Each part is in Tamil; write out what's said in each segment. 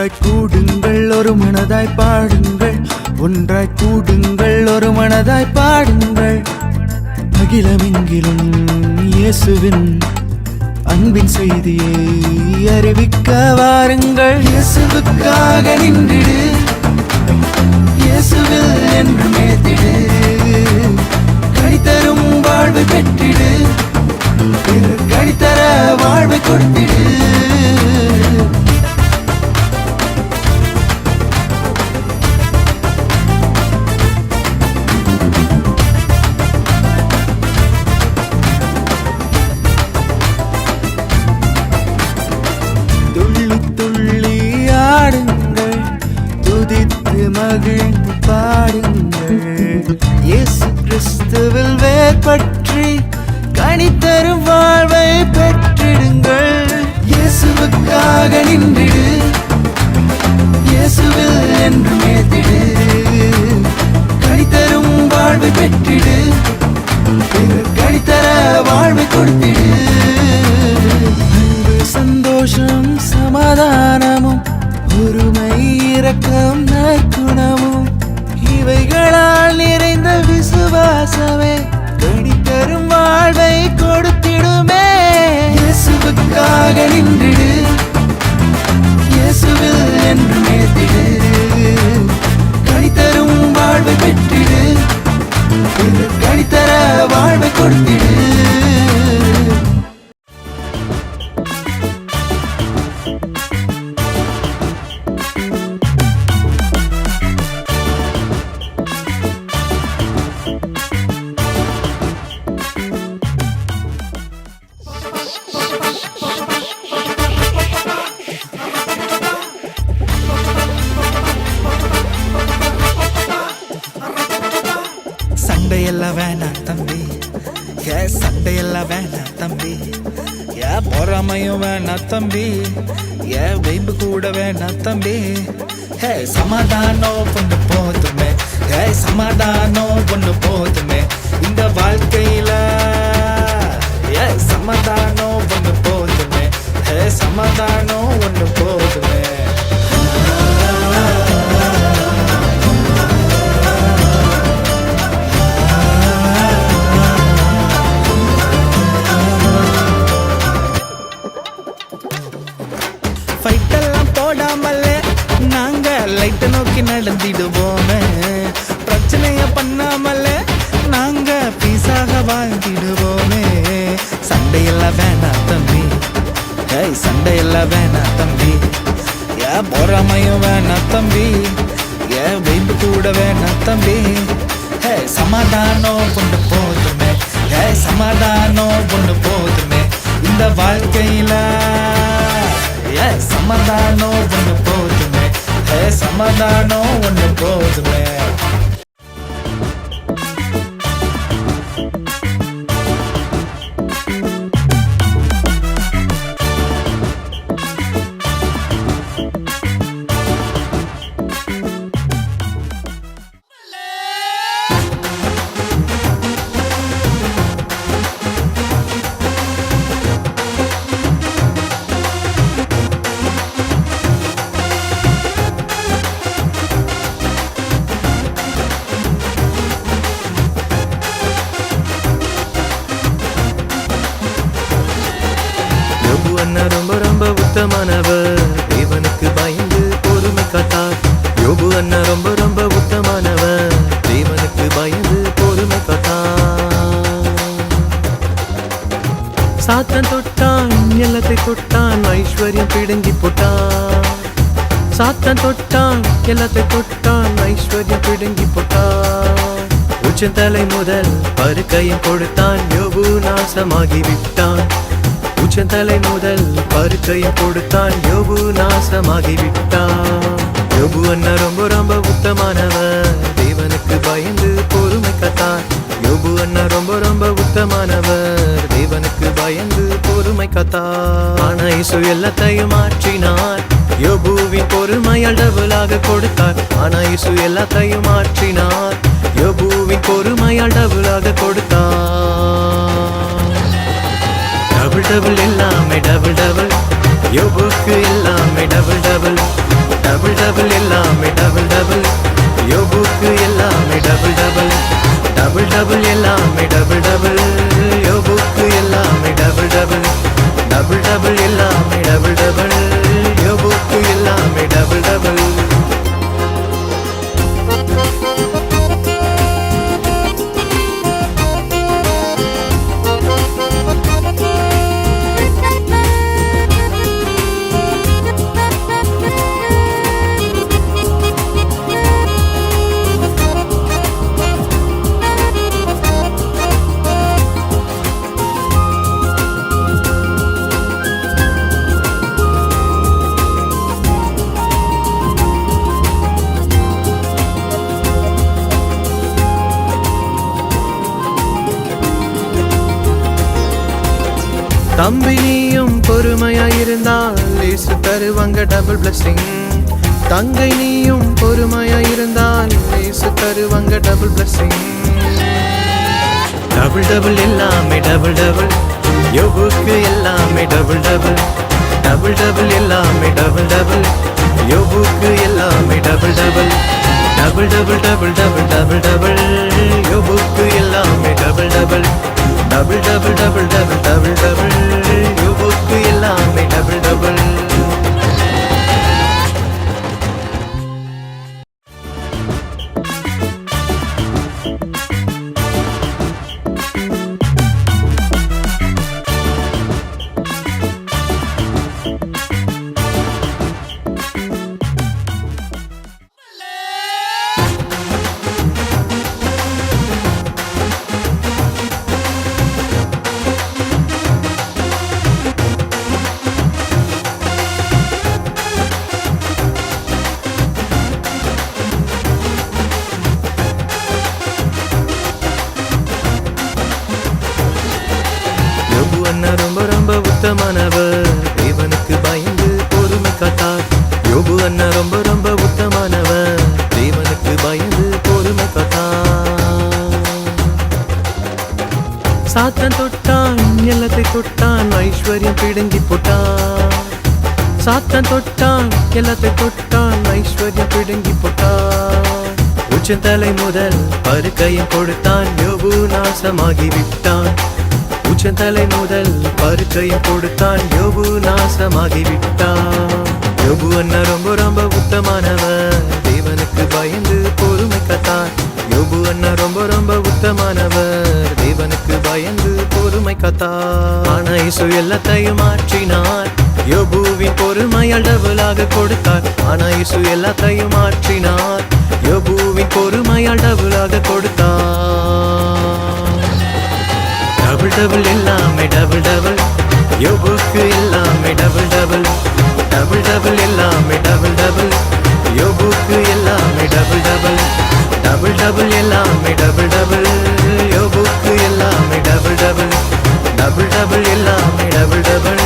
ஒன்றாய் கூடுங்கள் ஒரு மனதாய் பாடுங்கள், ஒன்றாய் கூடுங்கள் ஒரு மனதாய் பாடுங்கள். அகிலமெங்கிலும் இயேசுவின் அன்பின் செய்தியை அறிவிக்க வாருங்கள். இயேசுவுக்காக நின்றிடு, இயேசுவில் என்று மேத்திடு, கனிதரும் வாழ்வை பெற்றிடு, கனிதர வாழ்வை கொடுத்திடு. மகிழ்ந்து பாடுங்கள், இயேசு கிறிஸ்துவில் வேர்பற்றி கனிதரும் வாழ்வை பெற்றிடுங்கள். இயேசுவுக்காக நின்றிடு, இயேசுவில் என்று மேத்திடு, கனிதரும் வாழ்வை பெற்றிடு, கனிதர வாழ்வை கொடுத்திடு. அன்பு சந்தோஷம் சமாதானமும் ஒருமை இரக்கம் நற்குணமும் இவைகளால் நிறைந்த விசுவாசமே கனிதரும் வாழ்வை கொடுத்திடுமே. இயேசுவுக்காக நின்றிடு, இயேசுவில் என்று மேத்திடு, கனிதரும் வாழ்வை பெற்றிடு, கனிதர வாழ்வை கொடுத்திடு. சண்டையெல்லாம் வேணாம் தம்பி, சண்டையெல்லாம் வேணாம் தம்பி, பொறாமையும் வேணாம் தம்பி, வைப்பு கூட வேணாம் தம்பி. சமாதானம் ஒன்று போதுமே, சமாதானம் ஒன்று போதுமே இந்த வாழ்க்கையில. சமாதானம் ஒன்று போதுமே, சமாதானம் ஒன்று போதுமே. ஃபைட்டெல்லாம் போடாமலே நாங்க லைட்டை நோக்கி நடந்திடுவோமே, பிரச்சனைய பண்ணாமலே நாங்க பீஸாக வாழ்ந்திடுவோமே. சண்டையெல்லாம் வேணாம் தம்பி, சண்டையெல்லாம் வேணாம் தம்பி, பொறாமையும் வேணாம் தம்பி, வைப்பு கூட வேணாம் தம்பி. சமாதானம் கொண்டு போதுமே, சமாதானம் கொண்டு போதுமே இந்த வாழ்க்கையில. சமாதானம் ஒன்று போதுமே, சமாதானம் ஒன்று போதுமே. ரொம்ப ரொம்ப உத்தமானவர், தேவனுக்கு பயந்து பொறுமை காத்தார். யோபு அண்ணா ரொம்ப ரொம்ப உத்தமானவர், தேவனுக்கு பயந்து பொறுமை காத்தார். சாத்தான் தொட்டான், எல்லாத்தை தொட்டான், ஐஸ்வர்யம் பிடுங்கி போட்டான். சாத்தான் தொட்டான், எல்லாத்தை தொட்டான், ஐஸ்வர்யம் பிடுங்கி போட்டான். உச்சந்தலை முதல் பருக்கையும் கொடுத்தான், யோபு நாசமாகி விட்டான். உச்சந்தலை முதல் பருக்கையும் கொடுத்தான், யோபு நாசமாகி விட்டான். யோபு அண்ணா ரொம்ப ரொம்ப உத்தமானவர், தேவனுக்கு பயந்து பொறுமை காத்தார். யோபு அண்ணா ரொம்ப ரொம்ப உத்தமானவர், தேவனுக்கு பயந்து பொறுமை காத்தார். ஆனா இயேசு எல்லாத்தையும் மாற்றினார், யோபுவின் பொறுமையால் டபுளாக கொடுத்தார். ஆனா இயேசு எல்லாத்தையும் மாற்றினார், யோபுவின் பொறுமையால் டபுளாக கொடுத்தார். டபுள் டபுள் எல்லாமே டபுள் டபுள், யோபுக்கு எல்லாமே டபுள் டபுள். டபுள் டபுள் எல்லாமே டபுள் டபுள் யோபுக்கு எல்லாமே டபுள் டபுள் டபுள் டபுள் எல்லாமே டபுள் டபுள் யோபுக்கு எல்லாமே டபுள் டபுள் டபுள் டபுள் எல்லாமே டபுள் டபுள் யோபுக்கு எல்லாமே டபுள் டபுள் தம்பி நீயும் பொறுமையாயிருந்தால் இயேசு தருவாங்க டபுள் பிளஸிங் தங்கை நீயும் பொறுமையாயிருந்தால் இயேசு தருவாங்க டபுள் பிளஸிங் டபுள் டபுள் எல்லாமே டபுள் டபுள் யோபுக்கு எல்லாமே டபுள் டபுள் டபுள் டபுள் எல்லாமே டபுள் டபுள் யோபுக்கு எல்லாமே double double double double double double double double யோபுக்கு எல்லாமே double double double double double double double double யோபுக்கு எல்லாமே டபுள் டபுள் யோபு அண்ணா ரொம்ப ரொம்ப உத்தமானவர் தேவனுக்கு பயந்து பொறுமை காத்தார் யோபு அண்ணா ரொம்ப ரொம்ப உத்தமானவர் தேவனுக்கு பயந்து பொறுமை காத்தார் சாத்தான் தொட்டான் எல்லாத்தை தொட்டான் ஐஸ்வர்யம் பிடுங்கி போட்டான் சாத்தான் தொட்டான் எல்லாத்தை தொட்டான் ஐஸ்வர்யம் பிடுங்கி போட்டான் உச்சந்தலை முதல் பருக்கையும் கொடுத்தான் யோபு நாசமாகி விட்டான் உச்சந்தலை முதல் பருக்கையும் கொடுத்தான் யோபு நாசமாகி விட்டான் யோபு அண்ணா ரொம்ப ரொம்ப உத்தமானவர் தேவனுக்கு பயந்து பொறுமை காத்தார் யோபு அண்ணா ரொம்ப ரொம்ப உத்தமானவர் தேவனுக்கு பயந்து பொறுமை காத்தார் ஆனா இயேசு எல்லாத்தையும் மாற்றினார் யோபுவின் பொறுமையால் டபுளாக கொடுத்தார் ஆனா இயேசு எல்லாத்தையும் மாற்றினார் யோபுவின் பொறுமையால் டபுளாக கொடுத்தார் டபுள் டபுள் எல்லாமே டபுள் டபுள் யோபுக்கு எல்லாமே டபுள் டபுள் டபுள் டபுள் எல்லாமே டபுள் டபுள் யோபுக்கு எல்லாமே டபுள் டபுள் டபுள் டபுள் எல்லாமே டபுள் டபுள் யோபுக்கு எல்லாமே டபுள் டபுள் டபுள் டபுள் எல்லாமே டபுள் டபுள்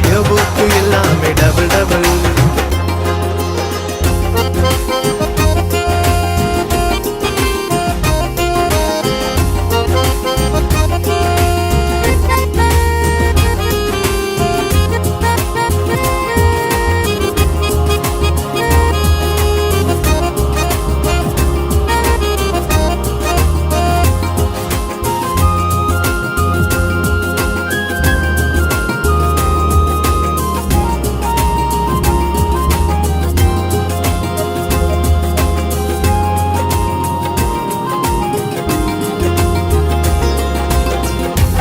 யோபுக்கு எல்லாமே டபுள் டபுள்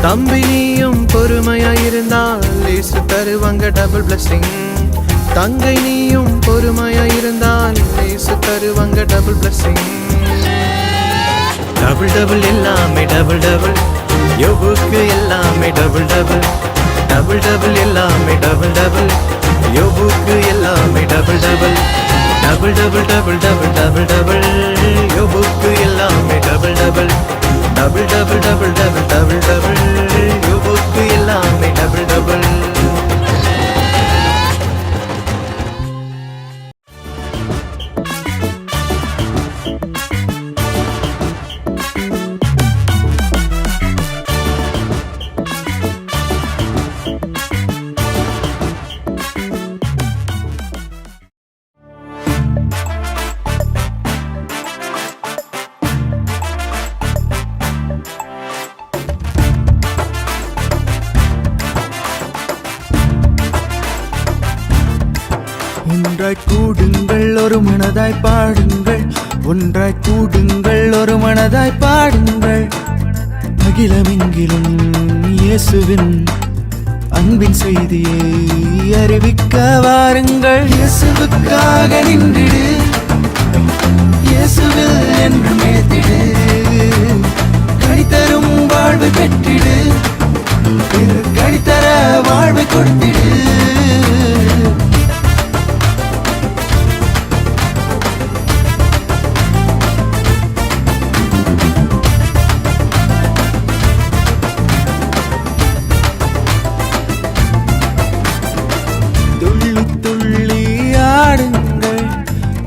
தம்பி நீயும் பொறுமையாயிருந்தால் இயேசு தருவாங்க டபுள் பிளஸிங் தங்கை நீயும் பொறுமையாயிருந்தால் இயேசு தருவாங்க டபுள் பிளஸிங் டபுள் டபுள் எல்லாமே டபுள் டபுள் யோபுக்கு எல்லாமே டபுள் டபுள் டபுள் டபுள் எல்லாமே டபுள் டபுள் யோபுக்கு எல்லாமே double double double double double double double double யோபுக்கு எல்லாமே double double double double double double double double யோபுக்கு எல்லாமே டபுள் டபுள் ஒரு மனதாய் பாடுங்கள், ஒன்றாய் கூடுங்கள், ஒரு மனதாய் பாடுங்கள். அகிலமெங்கிலும் இயேசுவின் அன்பின் செய்தியை அறிவிக்க வாருங்கள். இயேசுவுக்காக நின்றிடு, இயேசுவில் என்று மேத்திடு, கனிதரும் வாழ்வை பெற்றிடு, கனிதர வாழ்வை கொடுத்திடு.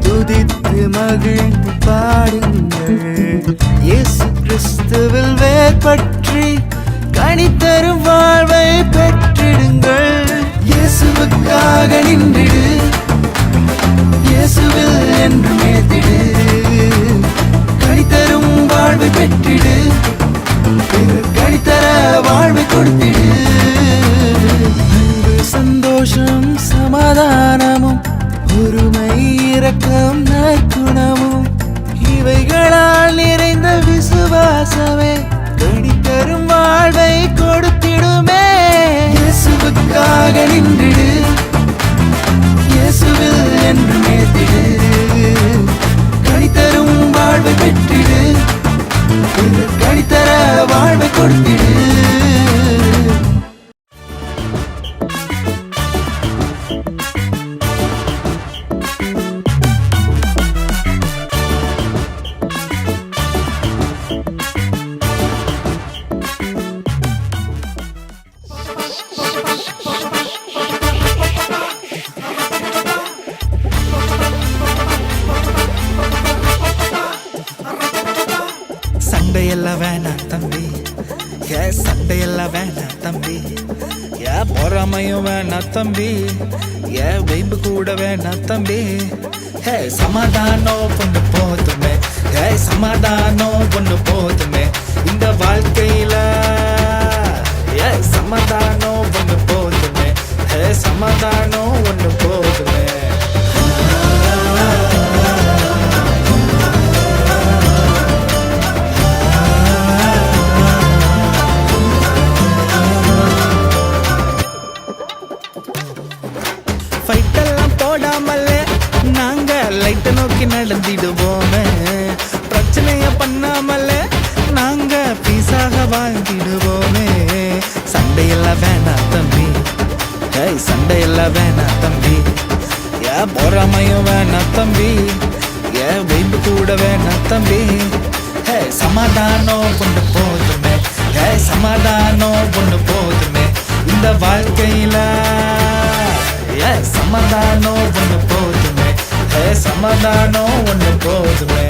துதித்து மகிழ்ந்து பாடுங்கள். இயேசு கிறிஸ்துவில் வேர்பற்றி கனிதரும் வாழ்வை பெற்றிடுங்கள். இயேசுவுக்காக நின்றிடு, இயேசுவில் என்று மேத்திடு, கனிதரும் வாழ்வை பெற்றிடு, கனிதர வாழ்வை கொடுத்திடு. அன்பு சந்தோஷம் சமாதானமும் பொறுமை இரக்கம் நற்குணமும் இவைகளால் நிறைந்த விசுவாசமே கனிதரும் வாழ்வை கொடுத்திடுமே. இயேசுவுக்காக நின்றிடு, இயேசுவில் என்று மேத்திடு, கனிதரும் வாழ்வை பெற்றிடு, கனிதர வாழ்வை கொடுத்திடு. சண்டையெல்லாம் வேணாம் தம்பி, சண்டையெல்லாம் வேணாம் தம்பி, பொறாமையும் வேணாம் தம்பி, வைப்பு கூட வேணாம் தம்பி. சமாதானம் ஒன்று போதுமே, சமாதானம் ஒன்று போதுமே இந்த வாழ்க்கையில. சமாதானம் ஒன்று போதுமே, சமாதானம் ஒன்று போதுமே. ஃபைட்டெல்லாம் போடாமலே நாங்க லைட்டை நோக்கி நடந்திடுவோமே, பிரச்சனைய பண்ணாமலே நாங்க பீஸாக வாழ்ந்திடுவோமே. சண்டையெல்லாம் வேணாம் தம்பி, சண்டையெல்லாம் வேணாம் தம்பி, பொறாமையும் வேணாம் தம்பி, வைப்பு கூட வேணாம் தம்பி. சமாதானம் கொண்டு போதுமே, சமாதானம் கொண்டு போதுமே இந்த வாழ்க்கையில. சமாதானம் ஒன்று போதுமே, சமாதானம் ஒன்று போதுமே.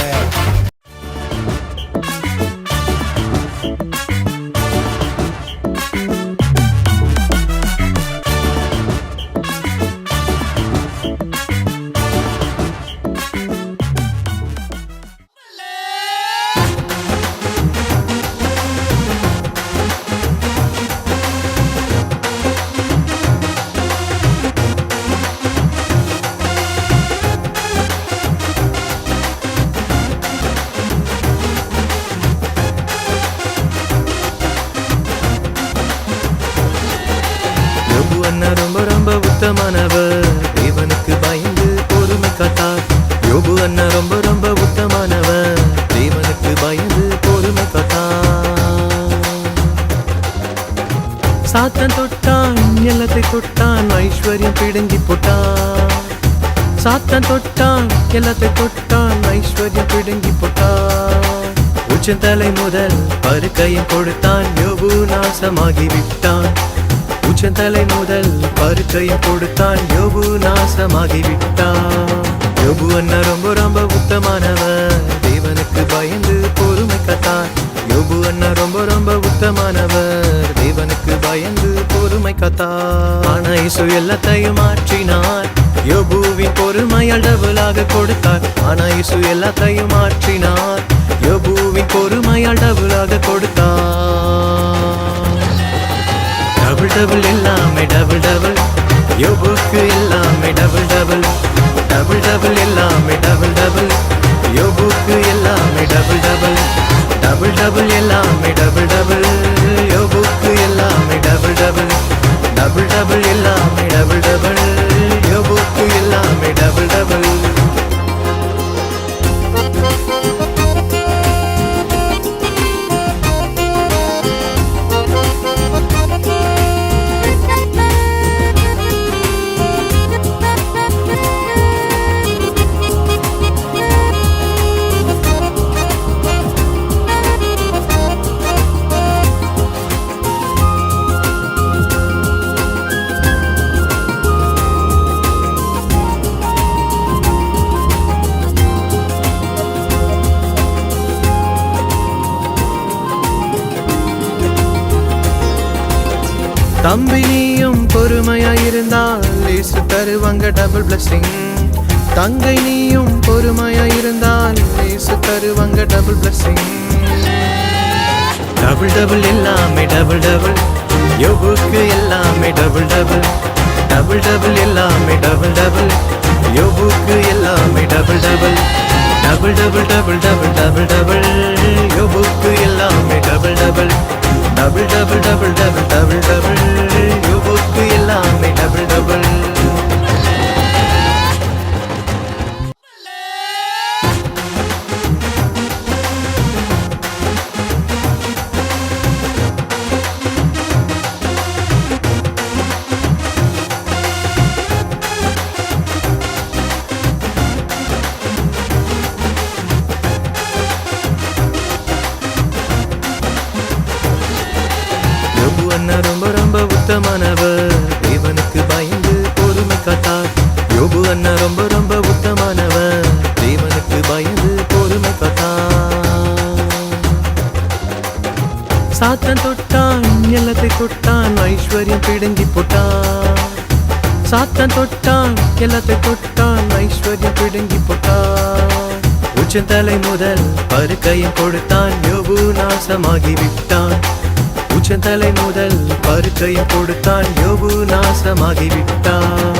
ரொம்ப ரொம்ப உத்தமானவர், தேவனுக்கு பயந்து பொறுமை காத்தார். யோபு அண்ணா ரொம்ப ரொம்ப உத்தமானவர், தேவனுக்கு பயந்து பொறுமை காத்தார். சாத்தான் தொட்டான், எல்லாத்தை தொட்டான், ஐஸ்வர்யம் பிடுங்கி போட்டான். சாத்தான் தொட்டான், எல்லாத்தை தொட்டான், ஐஸ்வர்யம் பிடுங்கி போட்டான். உச்சந்தலை முதல் பருக்கையும் கொடுத்தான், யோபு நாசமாகி விட்டான். உச்சந்தலை முதல் பருக்கையும் கொடுத்தான், யோபு நாசமாகி விட்டான். யோபு அண்ணா ரொம்ப ரொம்ப உத்தமானவர், தேவனுக்கு பயந்து பொறுமை காத்தார். யோபு அண்ணா ரொம்ப ரொம்ப உத்தமானவர், தேவனுக்கு பயந்து பொறுமை காத்தார். ஆனா இயேசு எல்லாத்தையும் மாற்றினார், யோபுவின் பொறுமையால் டபுளாக கொடுத்தார். ஆனா இயேசு எல்லாத்தையும் மாற்றினார், யோபுவின் பொறுமையால் டபுளாக கொடுத்தார். டபுள் டபுள் எல்லாமே டபுள் டபுள், யோபுக்கு எல்லாமே டபுள் டபுள். டபுள் டபுள் எல்லாமே டபுள் டபுள் யோபுக்கு எல்லாமே டபுள் டபுள் டபுள் டபுள் எல்லாமே டபுள் டபுள் யோபுக்கு எல்லாமே டபுள் டபுள் டபுள் டபுள் எல்லாமே டபுள் டபுள் யோபுக்கு எல்லாமே டபுள் டபுள் தம்பி நீயும் பொறுமையாயிருந்தால் இயேசு தருவாங்க டபுள் பிளஸிங். தங்கை நீயும் பொறுமையாயிருந்தால் இயேசு தருவாங்க டபுள் பிளஸிங். டபுள் டபுள் எல்லாமே டபுள் டபுள் யோபுக்கு எல்லாமே டபுள் டபுள் டபுள் டபுள் எல்லாமே டபுள் டபுள் யோபுக்கு எல்லாமே double double double double double double double double யோபுக்கு எல்லாமே double double double double double double double double யோபுக்கு எல்லாமே டபுள் டபுள். யோபு அண்ணா ரொம்ப ரொம்ப உத்தமானவர், தேவனுக்கு பயந்து பொறுமை காத்தார். யோபு அண்ணா ரொம்ப ரொம்ப உத்தமானவர், தேவனுக்கு பயந்து பொறுமை காத்தார். சாத்தான் தொட்டான் எல்லாத்தை கொட்டான், ஐஸ்வர்யம் பிடுங்கி போட்டான். சாத்தான் தொட்டான் எல்லாத்தை கொட்டான், ஐஸ்வர்யம் பிடுங்கி போட்டான். உச்சந்தலை முதல் பருக்கையும் கொடுத்தான், யோபு நாசமாகி விட்டான். உச்சந்தலை முதல் பருக்கையும் கொடுத்தான், யோபு நாசமாகி விட்டான்.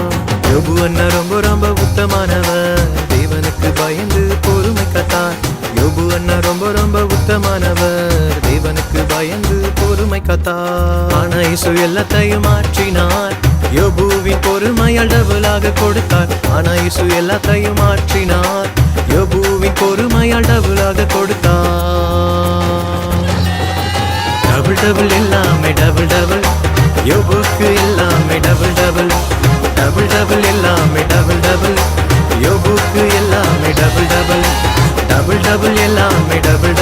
யோபு அண்ணா ரொம்ப ரொம்ப உத்தமானவர், தேவனுக்கு பயந்து பொறுமை காத்தார். யோபு அண்ணா ரொம்ப ரொம்ப உத்தமானவர், தேவனுக்கு பயந்து பொறுமை காத்தார். ஆனா இயேசு எல்லாத்தையும் மாற்றினார், யோபுவின் பொறுமையால் டபுளாக கொடுத்தார். ஆனா இயேசு எல்லாத்தையும் மாற்றினார், யோபுவின் பொறுமையால் டபுளாக கொடுத்தார். டபுள் டபுள் எல்லாமே டபுள் டபுள் யோபுக்கு எல்லாமே டபுள் டபுள் டபுள் டபுள் எல்லாமே டபுள் டபுள் யோபுக்கு எல்லாமே டபுள் டபுள் டபுள் டபுள் எல்லாமே டபுள்